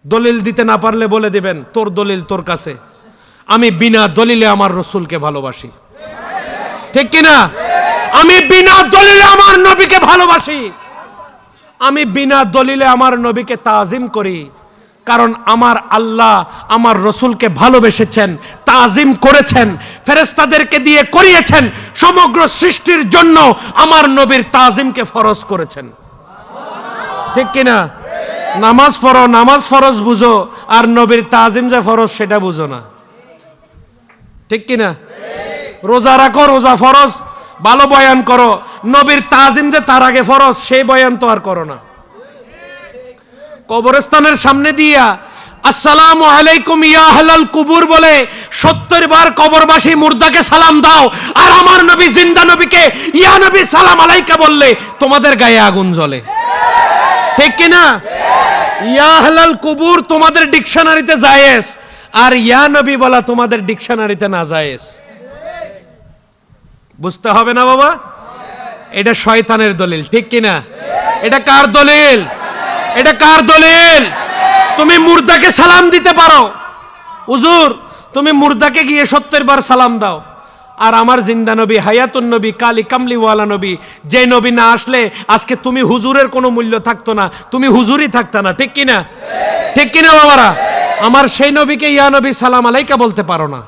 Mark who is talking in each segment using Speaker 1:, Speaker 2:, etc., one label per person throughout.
Speaker 1: দলিল দিতে না পারলে বলে দিবেন তোর দলিল তোর কাছে, আমি বিনা দলিলে আমার রসুলকে ভালোবাসি। ঠিক কিনা? আমি বিনা দলিলে আমার নবীকে ভালোবাসি, আমি বিনা দলিলে আমার নবীকে তাজিম করি। কারণ আমার আল্লাহ আমার রসুলকে ভালোবেসেছেন, তাজিম করেছেন, ফেরেশতাদেরকে দিয়ে করিয়েছেন, সমগ্র সৃষ্টির জন্য আমার নবীর তাজিমকে ফরজ করেছেন। ঠিক কিনা? নামাজ পড়ো, নামাজ ফরজ বুঝো, আর নবীর তাজিম যে ফরজ সেটা বুঝো না। ঠিক কিনা? রোজা রাখো, রোজা ফরজ, ভালো বয়ান করো, নবীর তাজিম যে তার আগে ফরজ সেই বয়ান তো আর করো না। কবরস্থানের সামনে দিয়া আসসালামু আলাইকুম ইয়া আহলাল কুবুর বলে 70 বার কবরবাসী মুর্দাকে সালাম দাও, আর আমার নবী জিন্দা নবীকে ইয়া নবী সালাম আলাইকা বললে তোমাদের গায়ে আগুন জ্বলে। ঠিক কিনা? ইয়া আহলাল কুবুর তোমাদের ডিকশনারিতে জায়েজ, আর ইয়া নবী বলা তোমাদের ডিকশনারিতে না জায়েজ। বুঝতে হবে না বাবা? এটা শয়তানের দলিল। ঠিক কিনা? এটা কার দলিল? এটা কার দলিল? তুমি মুর্দাকে সালাম দিতে পারো, হুজুর তুমি মুর্দাকে গিয়ে 70 বার সালাম দাও, আর আমার জিন্দা নবী হায়াতুন নবী কালি কামলিওয়ালা নবী, যে নবী না আসলে আজকে তুমি হুজুরের কোনো মূল্য থাকতো না, তুমি হুজুরই থাকতা না। ঠিক কিনা? ঠিক কিনা বাবারা? আমার সেই নবীকে ইয়া নবী সালাম আলাইকা বলতে পারো না,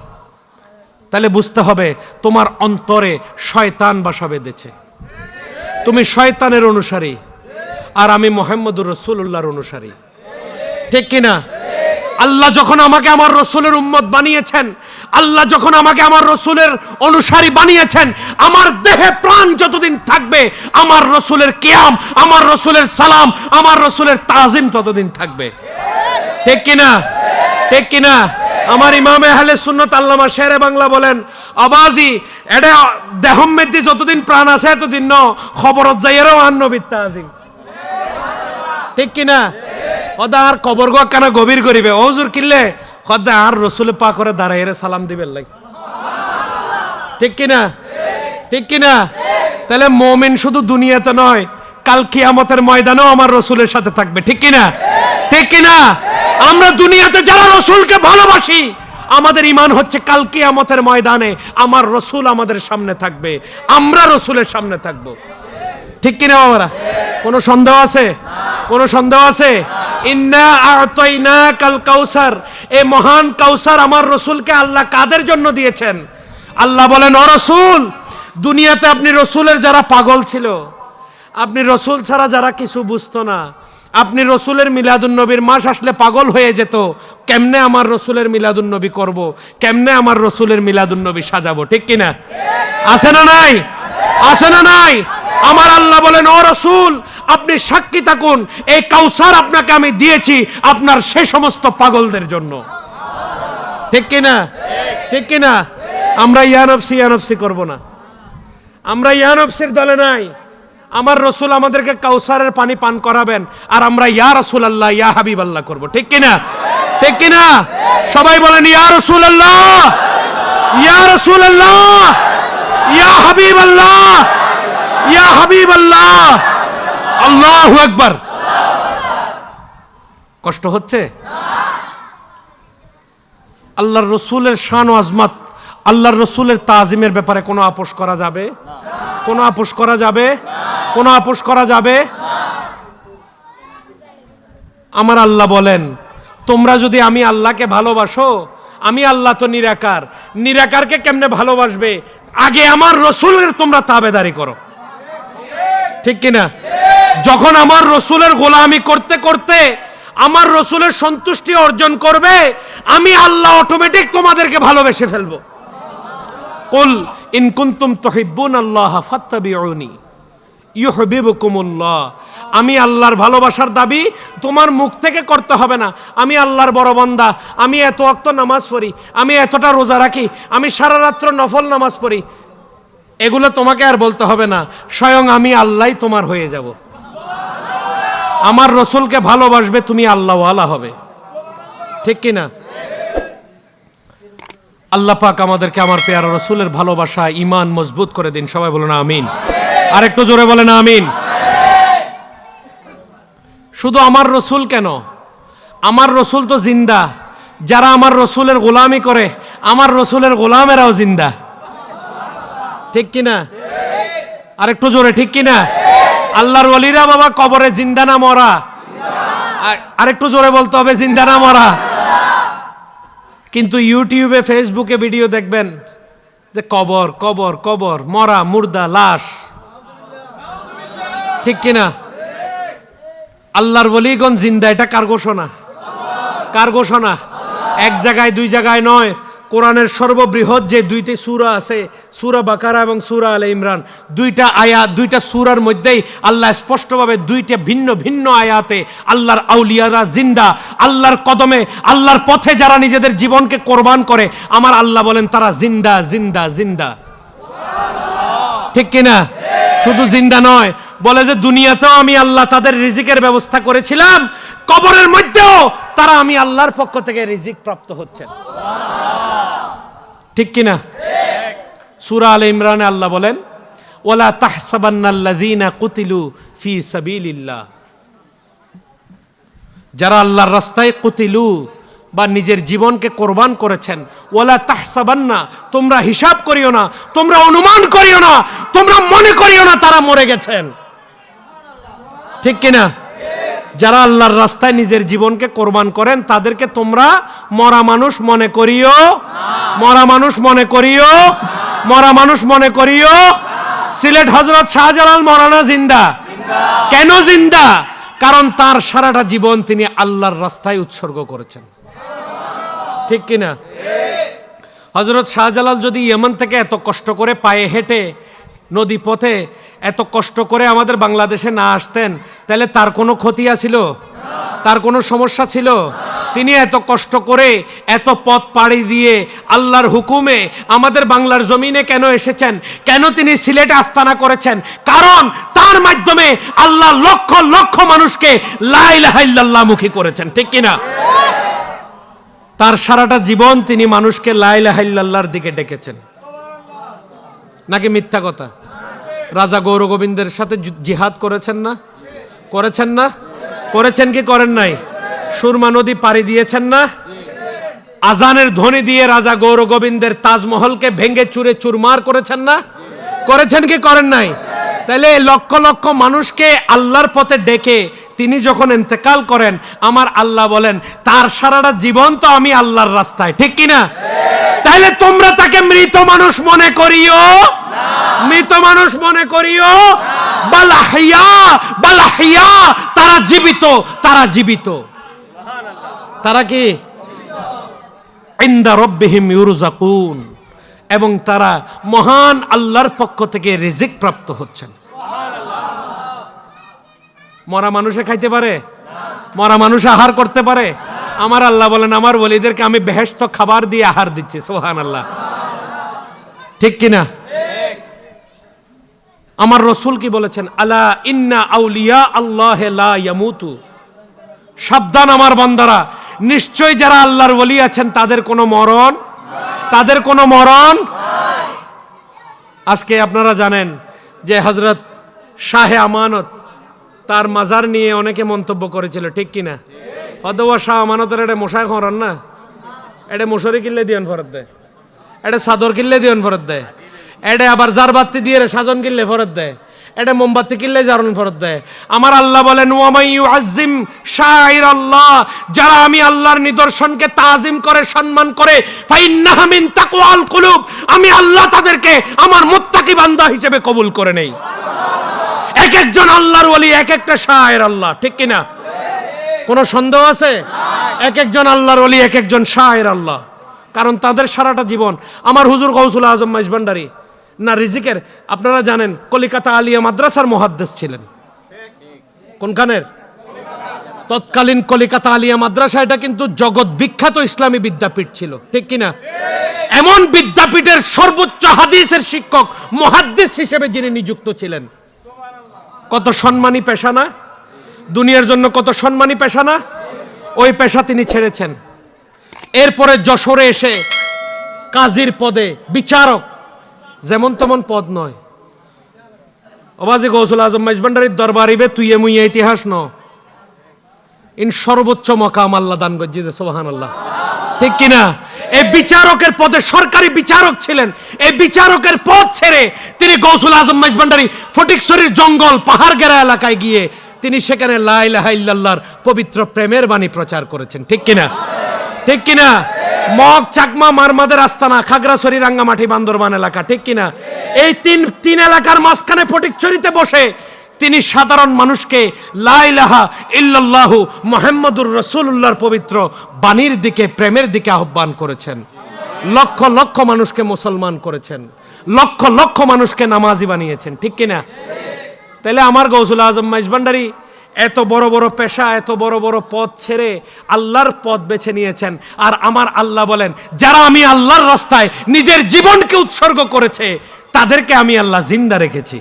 Speaker 1: তাহলে বুঝতে হবে তোমার অন্তরে শয়তান বাসা বেঁধেছে, তুমি শয়তানের অনুসারী, আর আমি মুহাম্মদুর রাসূলুল্লাহর অনুসারী। ঠিক কিনা? আল্লাহ যখন আমাকে আমার রসুলের উম্মত বানিয়েছেন, আল্লাহ যখন আমাকে আমার রসুলের অনুসারী বানিয়েছেন, আমার দেহে প্রাণ যতদিন থাকবে আমার রসুলের কিয়াম, আমার রসুলের সালাম, আমার রসুলের তাজিম ততদিন থাকবে। ঠিক কিনা? ঠিক কিনা? আমার ইমামে আহলে সুন্নাত আল্লামা শেরে বাংলা বলেন, আবাজি এটা দেহম মেদি যতদিন প্রাণ আছে এতদিন ন খবরত যাইয়েরও আন নবীর তাজিম। ঠিক কিনা? খদা আর কবর গো কেন গভীর করিবে হুজুর কিনলে খদা আর রসুল পা করে দাঁড়াইরে সালাম দিবেন লাই। ঠিক কিনা? ঠিক কিনা? তাহলে মুমিন শুধু দুনিয়াতে নয়, কাল কিয়ামতের ময়দানেও আমার রসুলের সাথে থাকবে। ঠিক কিনা? ঠিক কিনা? আমরা দুনিয়াতে যারা রসুলকে ভালোবাসি, আমাদের ঈমান হচ্ছে কাল কিয়ামতের ময়দানে আমার রসুল আমাদের সামনে থাকবে, আমরা রসুলের সামনে থাকবো। ঠিক কিনা বাবারা? কোনো সন্দেহ আছে? কোনো সন্দেহ আছে? ইন্না আ'তাইনাকাল কাউসার, এই মহান কাউসার আমার রসুলকে আল্লাহ কাদের জন্য দিয়েছেন? আল্লাহ বলেন, ও রসুল, দুনিয়াতে আপনি রসুলের যারা পাগল ছিল, আপনি রসুল ছাড়া যারা কিছু বুঝতো না, আপনি রসুলের মিলাদুন নবীর মাস আসলে পাগল হয়ে যেত, কেমনে আমার রসুলের মিলাদুন নবী করব, কেমনে আমার রসুলের মিলাদুন নবী সাজাবো। ঠিক কিনা? আছে না নাই? আছে না নাই? আমার আল্লাহ বলেন, ও রসুল, আপনি সাক্ষী থাকুন, এই কাউসার আপনাকে আমি দিয়েছি আপনার সেই সমস্ত পাগলদের জন্য। ঠিক কিনা? ঠিক কিনা? আমরা ইয়ানফসি করব না, আমরা ইয়ানফসির দলে নাই। আমার রসুল আমাদেরকে কাউসারের পানি পান করাবেন, আর আমরা ইয়া রাসূলুল্লাহ ইয়া হাবিবাল্লাহ করব। ঠিক কিনা? ঠিক কিনা? সবাই বলেন ইয়া রাসূলুল্লাহ, ইয়া রাসূলুল্লাহ, ইয়া হাবিবাল্লাহ, ইয়া হাবিবাল্লাহ। আল্লাহু আকবার। কষ্ট হচ্ছে? আল্লাহর রসুলের শান ও আজমত, আল্লাহর রসুলের তাজিমের ব্যাপারে কোনো আপোষ করা যাবে? কোনো আপোষ করা যাবে? কোনো আপোষ করা যাবে? আমার আল্লাহ বলেন, তোমরা যদি আমি আল্লাহকে ভালোবাসো, আমি আল্লাহ তো নিরাকার, নিরাকারকে কেমনে ভালোবাসবে? আগে আমার রসুলের তোমরা তাবেদারি করো। ঠিক কিনা? যখন আমার রসুলের গোলামি করতে করতে আমার রসুলের সন্তুষ্টি অর্জন করবে, আমি আল্লাহ অটোমেটিক তোমাদেরকে ভালোবেসে ফেলবো। কুল ইন কুনতুম তুহিব্বুনাল্লাহ ফাত্তাবিউনি ইউহিব্বুকুমুল্লাহ। আমি আল্লাহর ভালোবাসার দাবি তোমার মুখ থেকে করতে হবে না। আমি আল্লাহর বড় বান্দা, আমি এত ওয়াক্ত নামাজ পড়ি, আমি এতটা রোজা রাখি, আমি সারা রাত্র নফল নামাজ পড়ি, এগুলো তোমাকে আর বলতে হবে না, স্বয়ং আমি আল্লাহই তোমার হয়ে যাব। আমার রসুলকে ভালোবাসবে, তুমি আল্লাহওয়ালা হবে। ঠিক কিনা? আল্লাহ পাক আমাদেরকে আমার পেয়ারা রসুলের ভালোবাসা ঈমান মজবুত করে দিন। সবাই বলেন আমিন। আর একটু জোরে বলেন আমিন। শুধু আমার রসুল কেন, আমার রসুল তো জিন্দা, যারা আমার রসুলের গোলামি করে আমার রসুলের গোলামেরাও জিন্দা, ঠিক কিনা? আরেকটু জোরে ঠিক কিনা? আল্লাহর ওলিরা বাবা কবরে জিন্দা না মরা? আরেকটু জোরে বলতে হবে, জিন্দা না মরা? কিন্তু ইউটিউবে ফেসবুকে ভিডিও দেখবেন যে কবর কবর কবর, মরা মুর্দা লাশ, ঠিক কিনা? আল্লাহর ওলিগণ জিন্দা, এটা কার ঘোষণা? কার ঘোষণা? এক জায়গায় দুই জায়গায় নয়, কোরআনের সর্ববৃহৎ যে দুইটি সূরা আছে, সূরা বাকারা এবং সূরা আলে ইমরান, দুইটা আয়াত, দুইটা সূরার মধ্যেই আল্লাহ স্পষ্টভাবে দুইটা ভিন্ন ভিন্ন আয়াতে আল্লাহর আউলিয়ারা জিন্দা, আল্লাহর কদমে আল্লাহর পথে যারা নিজেদের জীবনকে কোরবান করে আমার আল্লাহ বলেন তারা জিন্দা জিন্দা জিন্দা, ঠিক কিনা? শুধু জিন্দা নয়, বলে যে দুনিয়াতেও আমি আল্লাহ তাদের রিজিকের ব্যবস্থা করেছিলাম, কবরের মধ্যেও তারা আমি আল্লাহর পক্ষ থেকে রিজিক প্রাপ্ত হচ্ছেন, ঠিক কিনা? সূরা আলে ইমরানে আল্লাহ বলেন ওয়ালা তাহসাবান্নাল্লাযীনা কুতিলু ফি সাবিলিল্লাহ, যারা আল্লাহর রাস্তায় কুতিলু বা নিজের জীবনকে কোরবান করেছেন, ওয়ালা তাহসাবান্না, তোমরা হিসাব করিও না, তোমরা অনুমান করিও না, তোমরা মনে করিও না তারা মরে গেছেন, ঠিক কিনা? যারা আল্লাহর রাস্তায় নিজের জীবনকে কোরবান করেন তাদেরকে তোমরা মরা মানুষ মনে করিও, মরা মানুষ মনে করিও, মরা মানুষ মনে করিও। সিলেট হযরত শাহজালাল মরা না জিন্দা? কেন জিন্দা? কারণ তার সারাটা জীবন তিনি আল্লাহর রাস্তায় উৎসর্গ করেছেন, ঠিক কিনা? হযরত শাহজালাল যদি ইয়েমেন থেকে এত কষ্ট করে পায়ে হেঁটে নদী পথে এত কষ্ট করে আমাদের বাংলাদেশে না আসতেন তাহলে তার কোনো ক্ষতি আছিল? তার কোনো সমস্যা ছিল? তিনি এত কষ্ট করে এত পথ পাড়ি দিয়ে আল্লাহর হুকুমে আমাদের বাংলার জমিনে কেন এসেছেন? কেন তিনি সিলেটে আস্তানা করেছেন? কারণ তার মাধ্যমে আল্লাহ লক্ষ লক্ষ মানুষকে লা ইলাহা ইল্লাল্লাহ মুখী করেছেন, ঠিক কিনা? তার সারাটা জীবন তিনি মানুষকে লা ইলাহা ইল্লাল্লাহর দিকে ডেকেছেন, নাকি মিথ্যা কথা? রাজা গৌর গোবিন্দের সাথে জিহাদ করেছেন না? করেছেন না? করেছেন কি করেন নাই? সুরমা নদী পাড়ি দিয়েছেন না? আজানের ধ্বনি দিয়ে রাজা গৌর গোবিন্দের তাজমহলকে ভেঙে চুরে চুরমার করেছেন না? করেছেন কি করেন নাই? তাহলে লক্ষ লক্ষ মানুষকে আল্লাহর পথে ডেকে তিনি যখন ইন্তেকাল করেন আমার আল্লাহ বলেন তার সারাটা জীবন তো আমি আল্লাহর রাস্তায়, ঠিক কিনা? তাহলে তোমরা তাকে মৃত মানুষ মনে করিও, মৃত মানুষ মনে করিও, বালাহিয়া বালাহিয়া, তারা জীবিত, তারা জীবিত, তারা কি ইনদা রাব্বিহিম ইউরযাকুন, এবং তারা মহান আল্লাহর পক্ষ থেকে রিজিক প্রাপ্ত হচ্ছেন। মরা মানুষে খাইতে পারে? মরা মানুষ আহার করতে পারে? আমার আল্লাহ বলেন আমার ওলিদেরকে আমি বেহেশত খাবার দিয়ে আহার দিচ্ছি, সুবহানাল্লাহ, ঠিক কিনা? আমার রাসূল কি বলেছেন? আলা ইন্না আউলিয়া আল্লাহ লা ইয়ামুতু, সাবধান আমার বান্দারা, নিশ্চয় যারা আল্লাহর ওলি আছেন তাদের কোনো মরণ, তাদের কোনো মরণ। আজকে আপনারা জানেন যে হযরত শাহে আমানত তার মাজার নিয়ে অনেকে মন্তব্য করেছিল, ঠিক কিনা? অথবা শাহ আমানতের এটা মশাই খরান না, এটা মশারি কিনলে দিয়ন ফরত দেয়, এটা চাদর কিনলে দিয়ন ফরত দেয়, এটা আবার জারবাতি দিয়ে সাজন কিনলে ফরত দেয়, এটা মোমবাতি কিনলে জারণ ফরত দেয়। আমার আল্লাহ বলেন ওয়ামাই ইউআজ্জিম শাআইরাল্লাহ, যারা আমি আল্লাহর নিদর্শনকে তাজিম করে সম্মান করে, ফাইন্নাহা মিন তাকওয়াল কুলুব, আমি আল্লাহ তাদেরকে আমার মুত্তাকি বান্দা হিসেবে কবুল করে নেই। এক একজন আল্লাহর ওলি এক একটা শায়ের আল্লাহ, ঠিক কিনা? কোনো সন্দেহ আছে? এক একজন আল্লাহর ওলি এক একজন শায়ের আল্লাহ, কারণ তাদের সারাটা জীবন। আমার হুজুর গৌসুল আজম মাইজভান্ডারী না রিজিকের, আপনারা জানেন কলিকাতা আলিয়া মাদ্রাসার মুহাদ্দিস ছিলেন। কোনখানের? তৎকালীন কলিকাতা আলিয়া মাদ্রাসা, এটা কিন্তু জগৎ বিখ্যাত ইসলামী বিদ্যাপীঠ ছিল, ঠিক কিনা? এমন বিদ্যাপীঠের সর্বোচ্চ হাদিসের শিক্ষক মুহাদ্দিস হিসেবে যিনি নিযুক্ত ছিলেন, কত সম্মানী পেশা না? দুনিয়ার জন্য কত সম্মানী পেশা না? ওই পেশা তিনি ছেড়েছেন। এরপরে যশোরে এসে কাজীর পদে, বিচারক, যেমন তেমন পদ নয়। ওবাজি গৌসুল আজম মাইজভান্ডারীর দরবারিবে তুইয়ে মুইয়ে ইতিহাস ন, ইন সর্বোচ্চ মকাম আল্লাহ দান করছে, সুবহানাল্লাহ, ঠিক কিনা? এই বিচারকের পদে, সরকারি বিচারক ছিলেন, এই বিচারকের পদ ছেড়ে তিনি গৌসুল আজম মাইজভান্ডারী ফটিকছড়ির জঙ্গল পাহাড় ঘেরা এলাকায় গিয়ে তিনি সেখানে লা ইলাহা ইল্লাল্লাহর পবিত্র প্রেমের বাণী প্রচার করেছেন, ঠিক কিনা? ঠিক কিনা? মগ, চাকমা, মারমাদের আস্তানা, খাগড়াছড়ি, রাঙ্গামাটি, বান্দরবান এলাকা, ঠিক কিনা? এই তিন এলাকার মাঝখানে ফটিকছড়িতে বসে তিনি সাধারণ মানুষকে লা ইলাহা ইল্লাল্লাহু মুহাম্মাদুর রাসূলুল্লাহর পবিত্র বাণীর দিকে, প্রেমের দিকে আহ্বান করেছেন। লক্ষ লক্ষ মানুষকে মুসলমান করেছেন, লক্ষ লক্ষ মানুষকে নামাজি বানিয়েছেন, ঠিক কিনা? তাহলে আমার গৌসুল আজম মাইজভান্ডারী এত বড় বড় পেশা, এত বড় বড় পদ ছেড়ে আল্লাহর পথ বেছে নিয়েছেন। আর আমার আল্লাহ বলেন, যারা আমি আল্লাহর রাস্তায় নিজের জীবনকে উৎসর্গ করেছে তাদেরকে আমি আল্লাহ জিন্দা রেখেছি,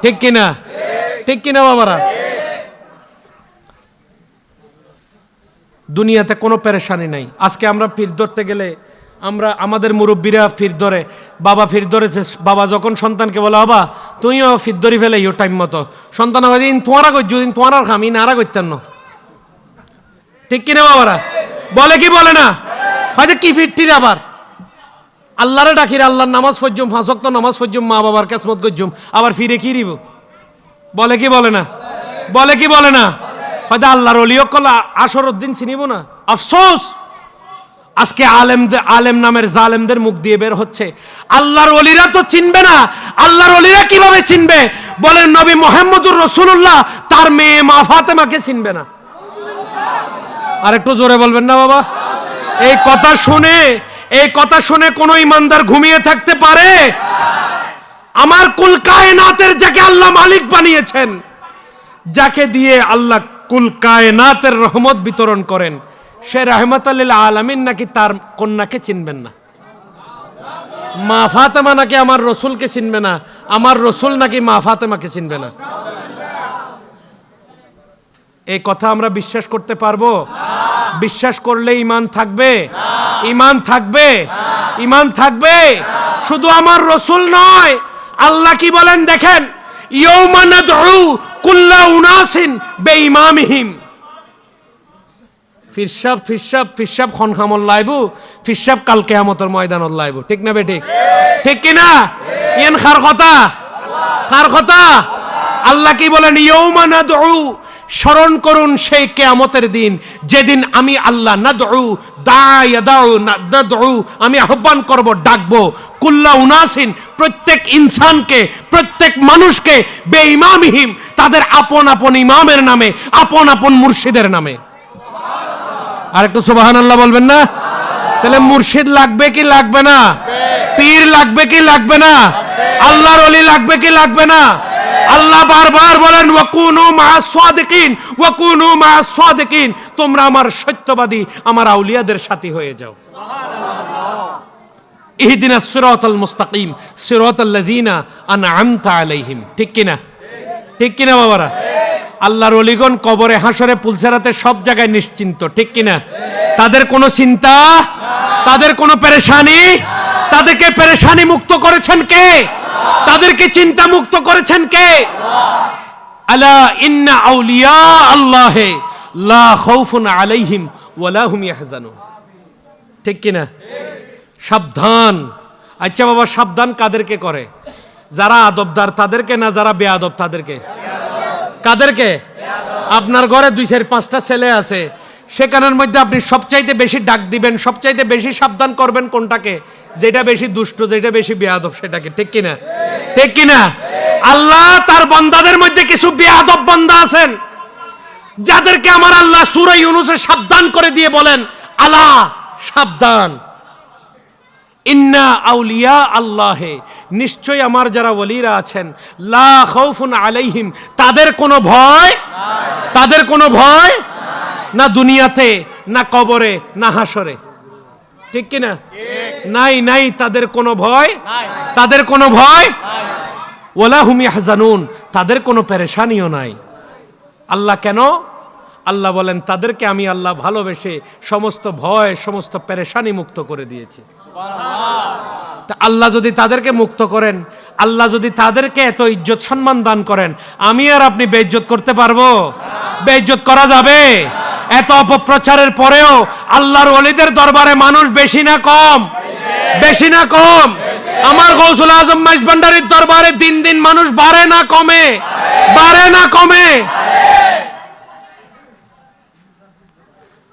Speaker 1: ঠিক কিনা? ঠিক কিনা বাবারা? দুনিয়াতে কোনো পেরেশানি নাই। আজকে আমরা পীর ধরতে গেলে আমাদের মুরব্বীরা পীর ধরে, বাবা পীর ধরেছে, বাবা যখন সন্তানকে বলে বাবা তুইও পীর ধরি ফেলে ইও টাইম মতো, সন্তান হয় ইন তোমারা করছো, ইন তোমার খামি নারা করতেন না, ঠিক কিনা বাবারা? বলে কি বলে না? হয়তো কি ফিরটির আবার আল্লাহরে ডাকির, আল্লাহর নামাজ পড়জুম, 5 ওয়াক্ত নামাজ পড়জুম, মা বাবার কিসমত করজুম, আবার ফিরে কি দিব? বলে কি বলে না? বলে কি বলে না? হয়তো আল্লাহর ওলিও কলা আসরউদ্দিন চিনিব না। আফসোস, আজকে আলেম নামের জালেমদের মুখ দিয়ে বের হচ্ছে, আল্লাহর ওলিরা তো চিনবে না। আল্লাহর ওলিরা কিভাবে চিনবে? বলেন নবী মুহাম্মদুর রাসূলুল্লাহ তার মেয়ে মা ফাতেমাকে চিনবে না। আর একটু জোরে বলবেন না বাবা? এই কথা শুনে কোন ইমানদার ঘুমিয়ে থাকতে পারে? আমার কুল কায়নাতের যাকে আল্লাহ মালিক বানিয়েছেন, যাকে দিয়ে আল্লাহ কুল কায়নাতের রহমত বিতরণ করেন, সে রাহমাতাল লিল আলামিন নাকি তার কন্যাকে চিনবেন না? মা ফাতেমা নাকি আমার রসুলকে চিনবে না? আমার রসুল নাকি মা ফাতেমাকে চিনবে না? এই কথা আমরা বিশ্বাস করতে পারবো? বিশ্বাস করলে ইমান থাকবে? ইমান থাকবে? ইমান থাকবে? শুধু আমার রসুল নয়, আল্লাহ কি বলেন দেখেন, ইয়াউমা নাদউ কুল্লা উনাসিন বিইমামিহিম। ফিরসাব খন খামল লাইবু, ফিরসাব কাল কিয়ামতের ময়দানত লাইবু, ঠিক না বেঠিক? ঠিক কি না? ইয়েন কার কথা? কার কথা? আল্লাহ কি বলেন, ইয়াউমা নাদউ, স্মরণ করুন সেই কিয়ামতের দিন যেদিন আমি আল্লাহ নাদউ, নাদউ, আমি আহ্বান করব, ডাকবো, কুল্লা উনাসিন, প্রত্যেক ইনসানকে, প্রত্যেক মানুষকে, বেঈমামিহিম, তাদের আপন আপন ইমামের নামে, আপন আপন মুর্শিদের নামে। আর একটু সুবহানাল্লাহ বলবেন না? তাহলে মুর্শিদ লাগবে কি লাগবে না? পীর লাগবে কি লাগবে না? আল্লাহর ওলি লাগবে কি লাগবে না? আল্লাহ বারবার বলেন, ওয়াকুনু মা'আস সাদিকিন, ওয়াকুনু মা'আস সাদিকিন, তোমরা আমার সত্যবাদী, আমার আউলিয়াদের সাথী হয়ে যাও। ইহদিনাস সিরাতাল মুস্তাকিম, সিরাতাল্লাযিনা আন'আমতা আলাইহিম, ঠিক কিনা? ঠিক কিনা বাবারা? আল্লাহর ওলিগণ কবরে, হাসরে, পুলসেরাতে সব জায়গায় নিশ্চিন্ত, ঠিক কিনা? তাদের কোনো চিন্তা, তাদের কোনো পেরেশানি, তাদেরকে পেরেশানি মুক্ত করেছেন কে? তাদেরকে চিন্তা মুক্ত করেছেন কে? আলা ইন্না আউলিয়া আল্লাহ লা খাউফুন আলাইহিম ওয়া লা হুম ইয়াহজানুন, ঠিক কিনা? সাবধান। আচ্ছা বাবা, সাবধান কাদেরকে করে? যারা আদবদার তাদেরকে, না যারা বেয়াদব তাদেরকে? কাদেরকে? আপনার ঘরে 2-4-5টা ছেলে আছে, সেখানের মধ্যে আপনি সবচাইতে বেশি ডাক দিবেন, সবচাইতে বেশি সাবধান করবেন কোনটাকে? যেটা বেশি দুষ্ট, যেটা বেশি বেয়াদব সেটাকে, ঠিক কিনা? ঠিক কিনা? আল্লাহ তার বান্দাদের মধ্যে কিছু বেয়াদব বান্দা আছেন যাদেরকে আমার আল্লাহ সূরা ইউনূসে সাবধান করে দিয়ে বলেন, আলা সাবধান, ইন্না আউলিয়া আল্লাহে, নিশ্চয় আমার যারা ওলিরা আছেন, লা খাউফুন আলাইহিম, তাদের কোনো ভয়, তাদের কোনো ভয় না দুনিয়াতে, না কবরে, না হাসরে, ঠিক কিনা? নাই নাই, তাদের কোনো ভয়, তাদের কোনো ভয়, ওয়ালা হুম ইয়াহজানুন, তাদের কোনো পেরেশানিও নাই। আল্লাহ কেন? আল্লাহ বলেন, তাদেরকে আমি আল্লাহ ভালোবেসে সমস্ত ভয়, সমস্ত পেরেশানি মুক্ত করে দিয়েছি। তা আল্লাহ যদি তাদেরকে মুক্ত করেন, আল্লাহ যদি তাদেরকে এত ইজ্জত সম্মান দান করেন, আমি আর আপনি বেইজ্জত করতে পারবো? বেইজ্জত করা যাবে? এত অপপ্রচারের পরেও আল্লাহর ওলিদের দরবারে মানুষ বেশি না কম? বেশি না কম? আমার গৌসুল আজম মাইজভান্ডারীর দরবারে দিন দিন মানুষ বাড়ে না কমে? বাড়ে না কমে?